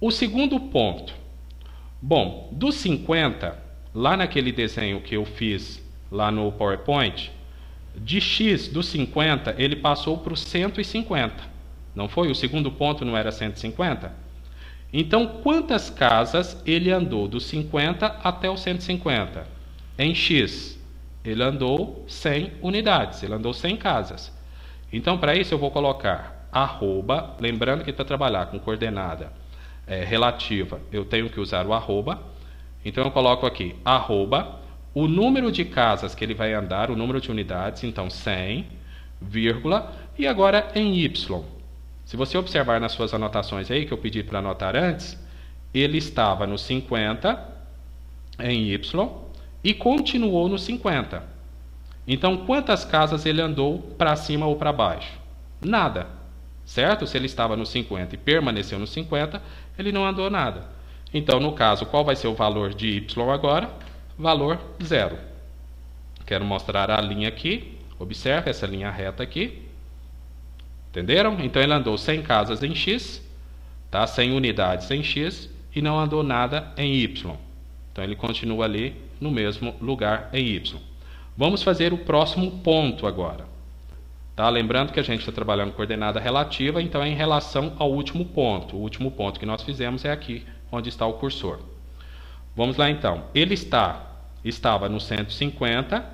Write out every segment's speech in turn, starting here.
O segundo ponto. Bom, do 50, lá naquele desenho que eu fiz lá no PowerPoint, de x do 50, ele passou para o 150. Não foi? O segundo ponto não era 150? Então, quantas casas ele andou do 50 até o 150? Em x, ele andou 100 unidades, ele andou 100 casas. Então, para isso, eu vou colocar arroba, lembrando que para trabalhar com coordenada relativa, eu tenho que usar o arroba. Então, eu coloco aqui arroba, o número de casas que ele vai andar, o número de unidades, então 100, vírgula, e agora em y. Se você observar nas suas anotações aí, que eu pedi para anotar antes, ele estava no 50 em y e continuou no 50. Então, quantas casas ele andou para cima ou para baixo? Nada, certo? Se ele estava no 50 e permaneceu no 50, ele não andou nada. Então, no caso, qual vai ser o valor de y agora? Valor 0. Quero mostrar a linha aqui. Observe essa linha reta aqui. Entenderam? Então, ele andou 100 casas em x, tá? 100 unidades em x, e não andou nada em y. Então, ele continua ali no mesmo lugar em y. Vamos fazer o próximo ponto agora. Tá? Lembrando que a gente está trabalhando com coordenada relativa, então é em relação ao último ponto. O último ponto que nós fizemos é aqui, onde está o cursor. Vamos lá então. Ele estava no 150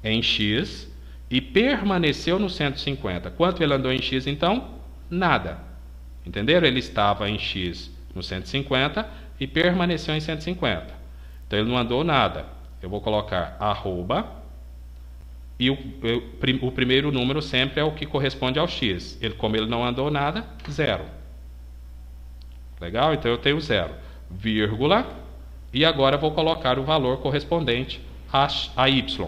em x e permaneceu no 150. Quanto ele andou em x então? Nada. Entenderam? Ele estava em x no 150 e permaneceu em 150. Então ele não andou nada. Eu vou colocar arroba, e o primeiro número sempre é o que corresponde ao x. Como ele não andou nada, 0. Legal? Então eu tenho 0. Vírgula, e agora vou colocar o valor correspondente a y.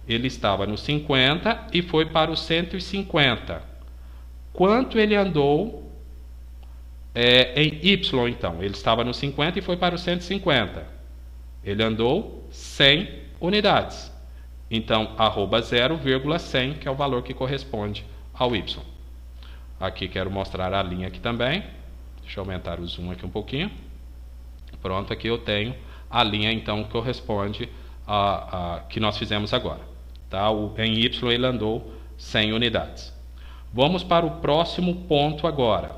Ele estava no 50 e foi para o 150. Quanto ele andou em y, então? Ele estava no 50 e foi para o 150. Ele andou 100 unidades. Então, arroba 0,100, que é o valor que corresponde ao y. Aqui quero mostrar a linha aqui também. Deixa eu aumentar o zoom aqui um pouquinho. Pronto, aqui eu tenho a linha, então, que corresponde a que nós fizemos agora. Tá? Em y ele andou 100 unidades. Vamos para o próximo ponto agora.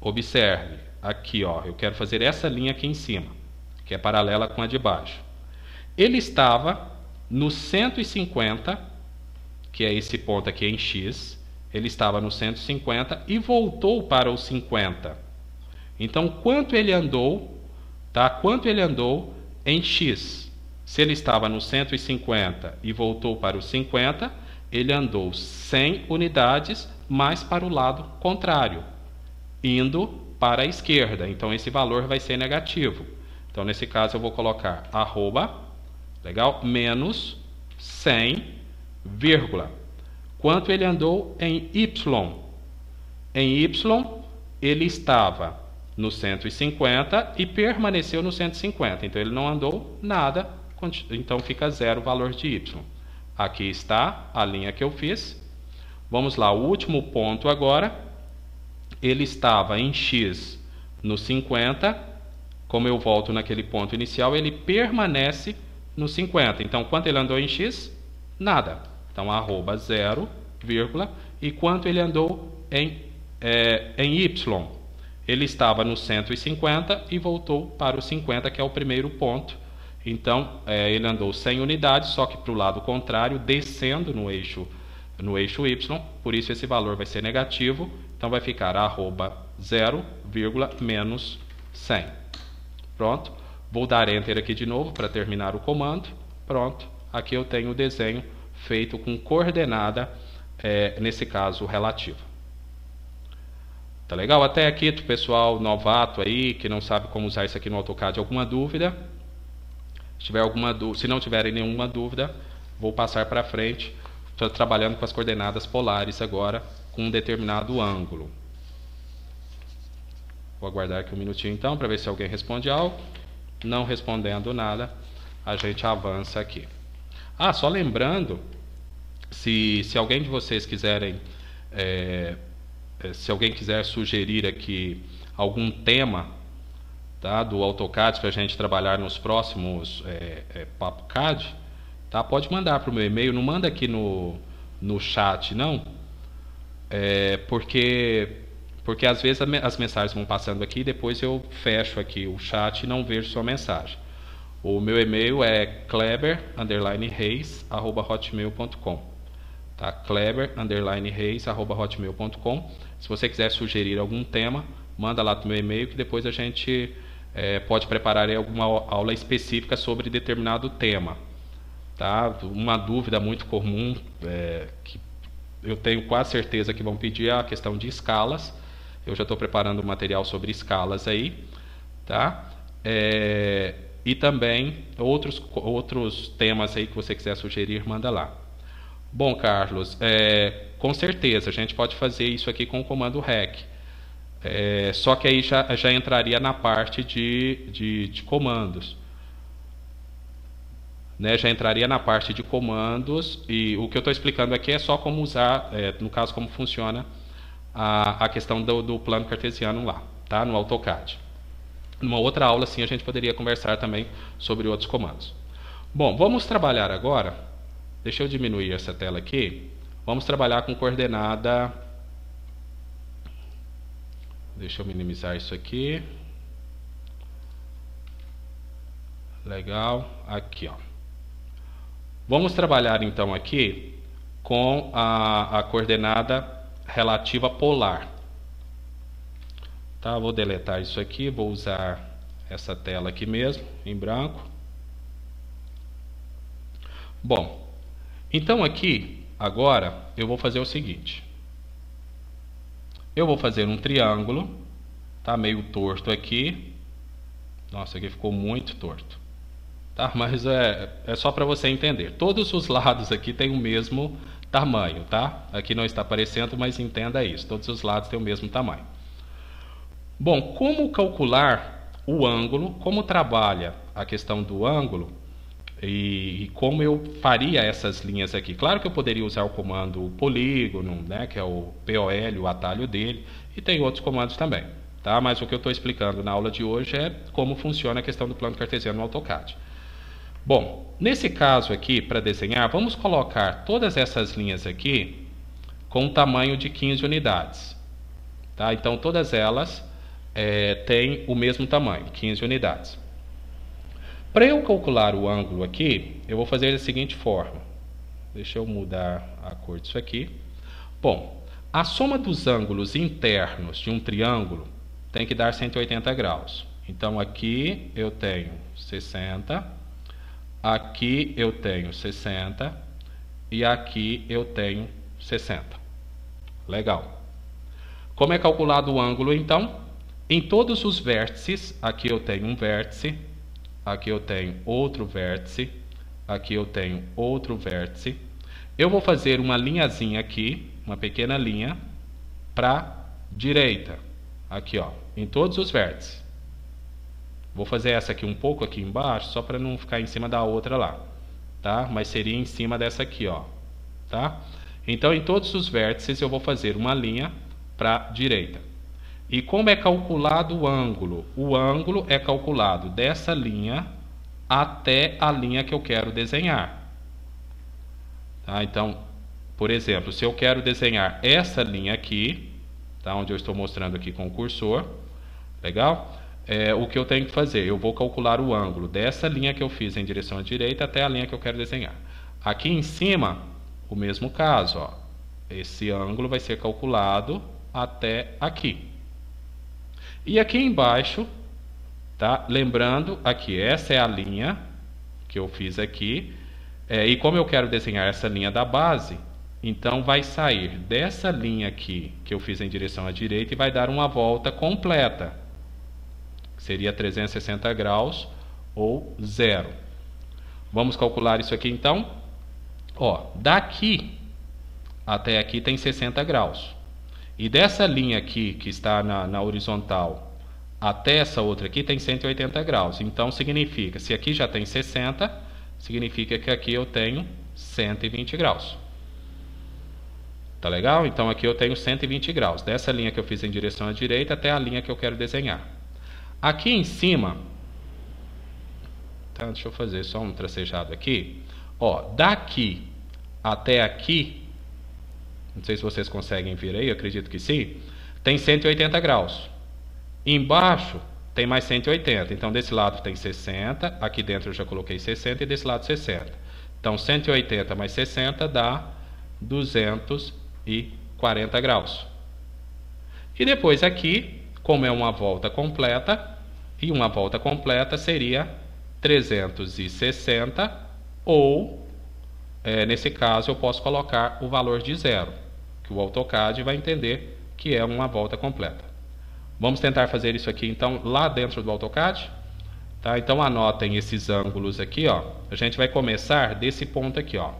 Observe, aqui ó, eu quero fazer essa linha aqui em cima, que é paralela com a de baixo. Ele estava no 150, que é esse ponto aqui em x, ele estava no 150 e voltou para o 50. Então, quanto ele andou, tá? Quanto ele andou em x? Se ele estava no 150 e voltou para o 50, ele andou 100 unidades, mas para o lado contrário, indo para a esquerda. Então, esse valor vai ser negativo. Então, nesse caso, eu vou colocar arroba, legal? Menos 100, vírgula. Quanto ele andou em y? Em y, ele estava no 150 e permaneceu no 150. Então, ele não andou nada, então fica 0 o valor de y. Aqui está a linha que eu fiz. Vamos lá, o último ponto agora. Ele estava em x no 50. Como eu volto naquele ponto inicial, ele permanece no 50. Então, quanto ele andou em x? Nada. Então, arroba 0, vírgula. E quanto ele andou em y? Ele estava no 150 e voltou para o 50, que é o primeiro ponto. Então, ele andou 100 unidades, só que para o lado contrário, descendo no eixo y. Por isso, esse valor vai ser negativo. Então, vai ficar arroba 0, menos 100. Pronto. Vou dar Enter aqui de novo para terminar o comando. Pronto. Aqui eu tenho o desenho feito com coordenada, nesse caso, relativa. Tá legal? Até aqui, pessoal novato aí, que não sabe como usar isso aqui no AutoCAD, alguma dúvida? Se não tiverem nenhuma dúvida, vou passar para frente. Estou trabalhando com as coordenadas polares agora, com um determinado ângulo. Vou aguardar aqui um minutinho então, para ver se alguém responde algo. Não respondendo nada, a gente avança aqui. Só lembrando, se alguém de vocês quiserem, se alguém quiser sugerir aqui algum tema, tá, do AutoCAD para a gente trabalhar nos próximos Papo CAD, tá, pode mandar para o meu e-mail, não manda aqui no chat não, porque às vezes as mensagens vão passando aqui e depois eu fecho aqui o chat e não vejo sua mensagem. O meu e-mail é kleber_reis@hotmail.com, tá? kleber_reis@hotmail.com. Se você quiser sugerir algum tema, manda lá pro meu e-mail que depois a gente pode preparar alguma aula específica sobre determinado tema, tá? Uma dúvida muito comum que eu tenho quase certeza que vão pedir é a questão de escalas. Eu já estou preparando um material sobre escalas aí, tá? E também outros temas aí que você quiser sugerir, manda lá. Bom, Carlos, com certeza a gente pode fazer isso aqui com o comando REC. Só que aí já entraria na parte de comandos. Né, já entraria na parte de comandos, e o que eu estou explicando aqui é só como usar, no caso, como funciona a questão do plano cartesiano lá, tá, no AutoCAD. Numa outra aula, sim, a gente poderia conversar também sobre outros comandos. Bom, vamos trabalhar agora, deixa eu diminuir essa tela aqui, vamos trabalhar com coordenada, deixa eu minimizar isso aqui, legal, aqui ó. Vamos trabalhar então aqui com a coordenada relativa polar. Tá, vou deletar isso aqui, vou usar essa tela aqui mesmo, em branco. Bom, então aqui, agora, eu vou fazer o seguinte. Eu vou fazer um triângulo, tá meio torto aqui. Nossa, aqui ficou muito torto. Tá, mas é só para você entender. Todos os lados aqui têm o mesmo tamanho, tá? Aqui não está aparecendo, mas entenda isso. Todos os lados têm o mesmo tamanho. Bom, como calcular o ângulo, como trabalha a questão do ângulo e como eu faria essas linhas aqui? Claro que eu poderia usar o comando polígono, né, que é o POL, o atalho dele, e tem outros comandos também, tá? Mas o que eu estou explicando na aula de hoje é como funciona a questão do plano cartesiano no AutoCAD. Bom, nesse caso aqui, para desenhar, vamos colocar todas essas linhas aqui com um tamanho de 15 unidades. Tá? Então, todas elas têm o mesmo tamanho, 15 unidades. Para eu calcular o ângulo aqui, eu vou fazer da seguinte forma. Deixa eu mudar a cor disso aqui. Bom, a soma dos ângulos internos de um triângulo tem que dar 180 graus. Então, aqui eu tenho 60... Aqui eu tenho 60 e aqui eu tenho 60. Legal. Como é calculado o ângulo, então? Em todos os vértices, aqui eu tenho um vértice, aqui eu tenho outro vértice, aqui eu tenho outro vértice. Eu vou fazer uma linhazinha aqui, uma pequena linha, para a direita. Aqui, ó, em todos os vértices. Vou fazer essa aqui um pouco aqui embaixo, só para não ficar em cima da outra lá, tá? Mas seria em cima dessa aqui, ó, tá? Então, em todos os vértices, eu vou fazer uma linha para a direita. E como é calculado o ângulo? O ângulo é calculado dessa linha até a linha que eu quero desenhar. Tá? Então, por exemplo, se eu quero desenhar essa linha aqui, tá? Onde eu estou mostrando aqui com o cursor, legal? O que eu tenho que fazer? Eu vou calcular o ângulo dessa linha que eu fiz em direção à direita até a linha que eu quero desenhar. Aqui em cima, o mesmo caso, ó. Esse ângulo vai ser calculado até aqui. E aqui embaixo, tá? Lembrando, aqui, essa é a linha que eu fiz aqui. E como eu quero desenhar essa linha da base, então vai sair dessa linha aqui que eu fiz em direção à direita e vai dar uma volta completa. Seria 360 graus ou 0. Vamos calcular isso aqui então. Ó, daqui até aqui tem 60 graus. E dessa linha aqui, que está na horizontal, até essa outra aqui tem 180 graus. Então significa, se aqui já tem 60, significa que aqui eu tenho 120 graus. Tá legal? Então aqui eu tenho 120 graus, dessa linha que eu fiz em direção à direita até a linha que eu quero desenhar. Aqui em cima, tá, deixa eu fazer só um tracejado aqui. Ó, daqui até aqui, não sei se vocês conseguem ver aí, eu acredito que sim, tem 180 graus. Embaixo tem mais 180, então desse lado tem 60, aqui dentro eu já coloquei 60 e desse lado 60. Então 180 mais 60 dá 240 graus. E depois aqui, como é uma volta completa, e uma volta completa seria 360, ou, nesse caso, eu posso colocar o valor de 0, que o AutoCAD vai entender que é uma volta completa. Vamos tentar fazer isso aqui, então, lá dentro do AutoCAD. Tá? Então, anotem esses ângulos aqui, ó. A gente vai começar desse ponto aqui, ó.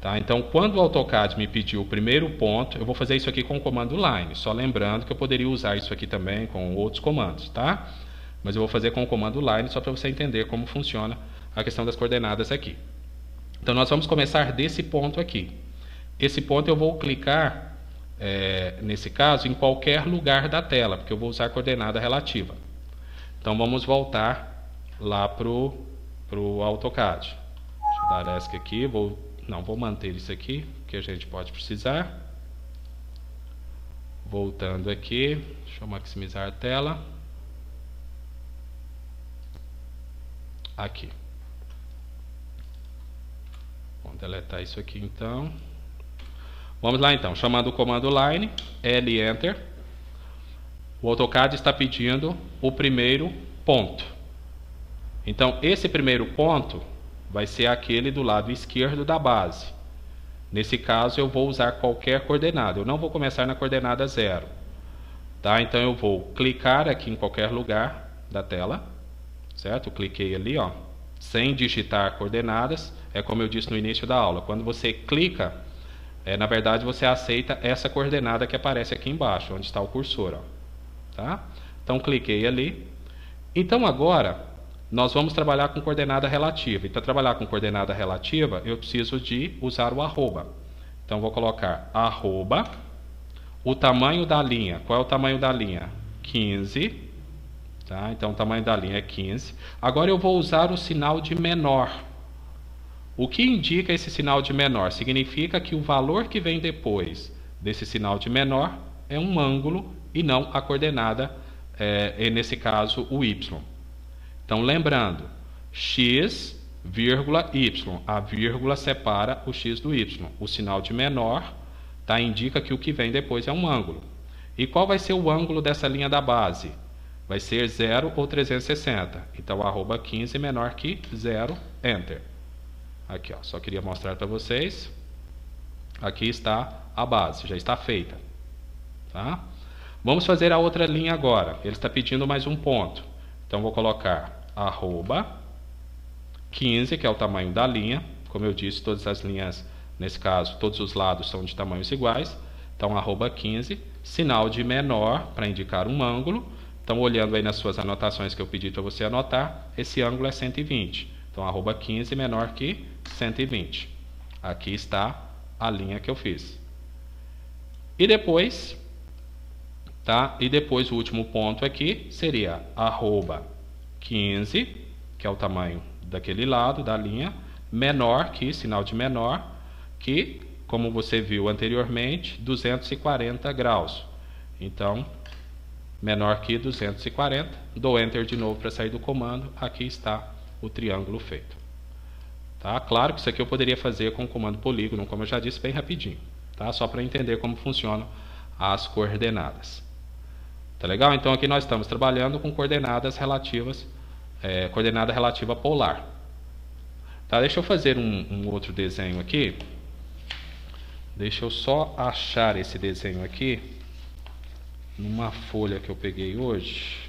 Tá? Então, quando o AutoCAD me pediu o primeiro ponto, eu vou fazer isso aqui com o comando Line. Só lembrando que eu poderia usar isso aqui também com outros comandos, tá? Mas eu vou fazer com o comando Line só para você entender como funciona a questão das coordenadas aqui. Então, nós vamos começar desse ponto aqui. Esse ponto eu vou clicar, nesse caso, em qualquer lugar da tela, porque eu vou usar a coordenada relativa. Então, vamos voltar lá para o AutoCAD. Deixa eu dar ESC aqui, vou manter isso aqui, que a gente pode precisar. Voltando aqui, deixa eu maximizar a tela. Aqui. Vamos deletar isso aqui então. Vamos lá então, chamando o comando Line, L Enter. O AutoCAD está pedindo o primeiro ponto. Então, esse primeiro ponto vai ser aquele do lado esquerdo da base. Nesse caso, eu vou usar qualquer coordenada. Eu não vou começar na coordenada 0. Tá? Então, eu vou clicar aqui em qualquer lugar da tela. Certo? Cliquei ali, ó, sem digitar coordenadas. É como eu disse no início da aula. Quando você clica, na verdade, você aceita essa coordenada que aparece aqui embaixo, onde está o cursor. Ó. Tá? Então, cliquei ali. Então, agora, nós vamos trabalhar com coordenada relativa. E para trabalhar com coordenada relativa, eu preciso de usar o arroba. Então, vou colocar arroba. O tamanho da linha. Qual é o tamanho da linha? 15. Tá? Então, o tamanho da linha é 15. Agora, eu vou usar o sinal de menor. O que indica esse sinal de menor? Significa que o valor que vem depois desse sinal de menor é um ângulo e não a coordenada, nesse caso, o y. Então, lembrando, x, vírgula, y. A vírgula separa o x do y. O sinal de menor, tá, indica que o que vem depois é um ângulo. E qual vai ser o ângulo dessa linha da base? Vai ser 0 ou 360. Então, arroba 15 menor que 0, Enter. Aqui, ó, só queria mostrar para vocês. Aqui está a base, já está feita. Tá? Vamos fazer a outra linha agora. Ele está pedindo mais um ponto. Então, vou colocar arroba 15, que é o tamanho da linha. Como eu disse, todas as linhas, nesse caso, todos os lados são de tamanhos iguais. Então, arroba 15, sinal de menor para indicar um ângulo. Então, olhando aí nas suas anotações que eu pedi para você anotar, esse ângulo é 120. Então, arroba 15 menor que 120. Aqui está a linha que eu fiz. E depois, tá? E depois o último ponto aqui seria arroba 15, que é o tamanho daquele lado da linha, menor que, sinal de menor, que, como você viu anteriormente, 240 graus. Então, menor que 240. Dou Enter de novo para sair do comando. Aqui está o triângulo feito. Tá? Claro que isso aqui eu poderia fazer com o comando polígono, como eu já disse, bem rapidinho. Tá? Só para entender como funcionam as coordenadas. Tá legal? Então aqui nós estamos trabalhando com coordenadas relativas, coordenada relativa polar. Tá? Deixa eu fazer um outro desenho aqui. Deixa eu só achar esse desenho aqui numa folha que eu peguei hoje.